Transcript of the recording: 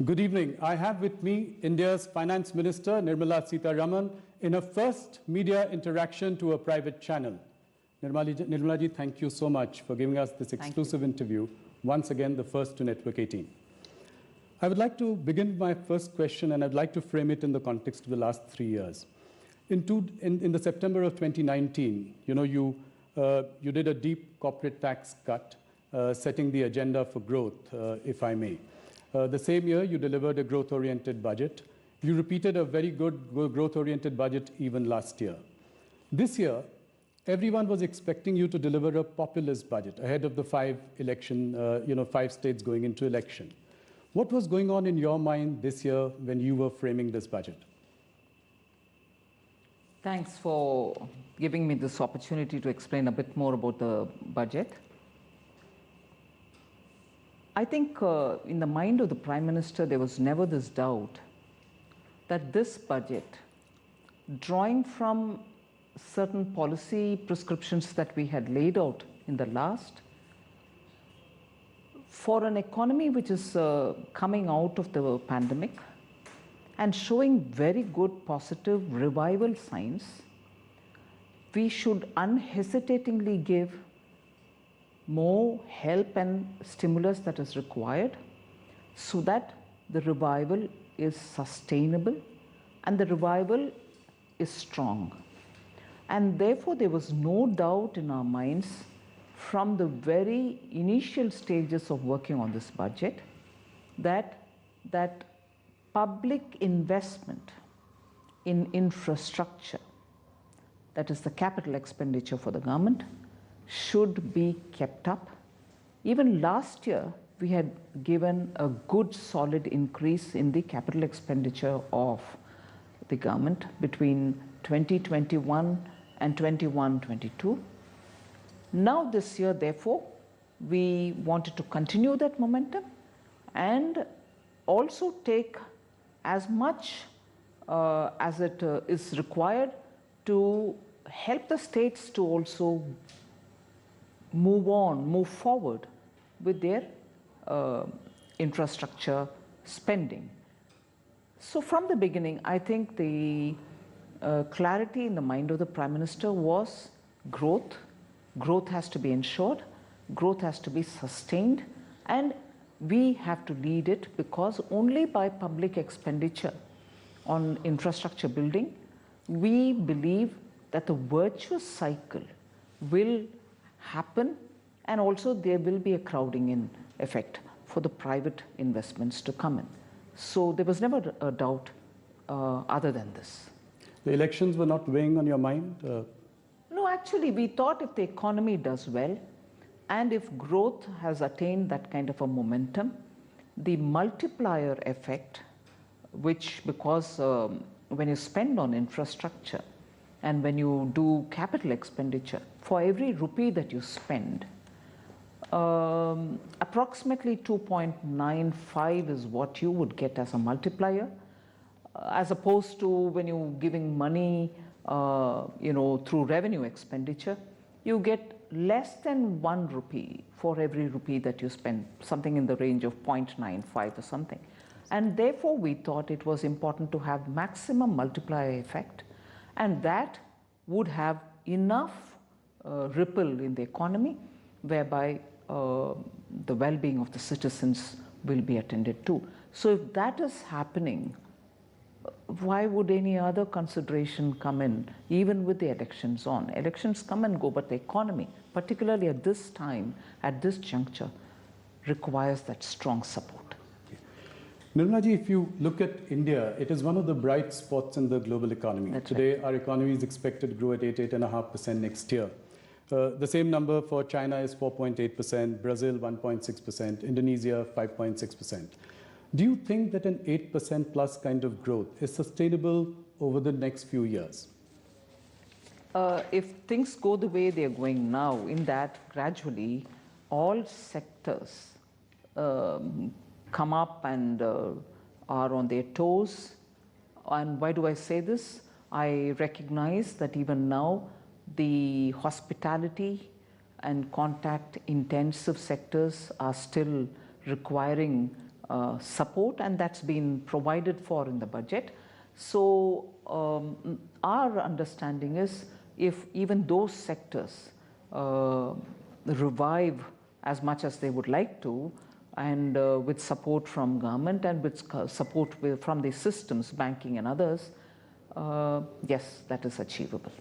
Good evening. I have with me India's Finance Minister Nirmala Sitharaman in a first media interaction to a private channel. Nirmala ji, thank you so much for giving us this exclusive interview. Once again, the first to Network 18. I would like to begin my first question, and I'd like to frame it in the context of the last 3 years. In the September of 2019, you did a deep corporate tax cut, setting the agenda for growth, if I may. The same year, you delivered a growth-oriented budget. You repeated a very good growth-oriented budget even last year. This year, everyone was expecting you to deliver a populist budget ahead of the 5 states going into election. What was going on in your mind this year when you were framing this budget? Thanks for giving me this opportunity to explain a bit more about the budget. I think in the mind of the Prime Minister, there was never this doubt that this budget, drawing from certain policy prescriptions that we had laid out in the last, for an economy which is coming out of the pandemic and showing very good positive revival signs, we should unhesitatingly give more help and stimulus that is required so that the revival is sustainable and the revival is strong. And therefore, there was no doubt in our minds from the very initial stages of working on this budget that public investment in infrastructure, that is the capital expenditure for the government, should be kept up. Even last year, we had given a good solid increase in the capital expenditure of the government between 2021 and 21-22. Now this year, therefore, we wanted to continue that momentum and also take as much as it is required to help the states to also move forward with their infrastructure spending. So from the beginning, I think the clarity in the mind of the Prime Minister was growth. Growth has to be ensured, growth has to be sustained, and we have to lead it, because only by public expenditure on infrastructure building, we believe that the virtuous cycle will happen, and also there will be a crowding in effect for the private investments to come in. So there was never a doubt other than this. The elections were not weighing on your mind? No, actually, we thought if the economy does well and if growth has attained that kind of a momentum, the multiplier effect, which because when you spend on infrastructure and when you do capital expenditure, for every rupee that you spend, approximately 2.95 is what you would get as a multiplier, as opposed to when you're giving money through revenue expenditure, you get less than 1 rupee for every rupee that you spend, something in the range of 0.95 or something. And therefore, we thought it was important to have maximum multiplier effect, and that would have enough ripple in the economy, whereby the well-being of the citizens will be attended to. So if that is happening, why would any other consideration come in, even with the elections on? Elections come and go, but the economy, particularly at this time, at this juncture, requires that strong support. Nirmala ji, if you look at India, it is one of the bright spots in the global economy. That's Today, right. Our economy is expected to grow at 8.5% next year. The same number for China is 4.8%, Brazil 1.6%, Indonesia 5.6%. Do you think that an 8% plus kind of growth is sustainable over the next few years? If things go the way they are going now, in that gradually all sectors come up and are on their toes. And why do I say this? I recognize that even now the hospitality and contact intensive sectors are still requiring support, and that's been provided for in the budget. So our understanding is if even those sectors revive as much as they would like to, and with support from government and with support from the systems, banking and others, yes, that is achievable.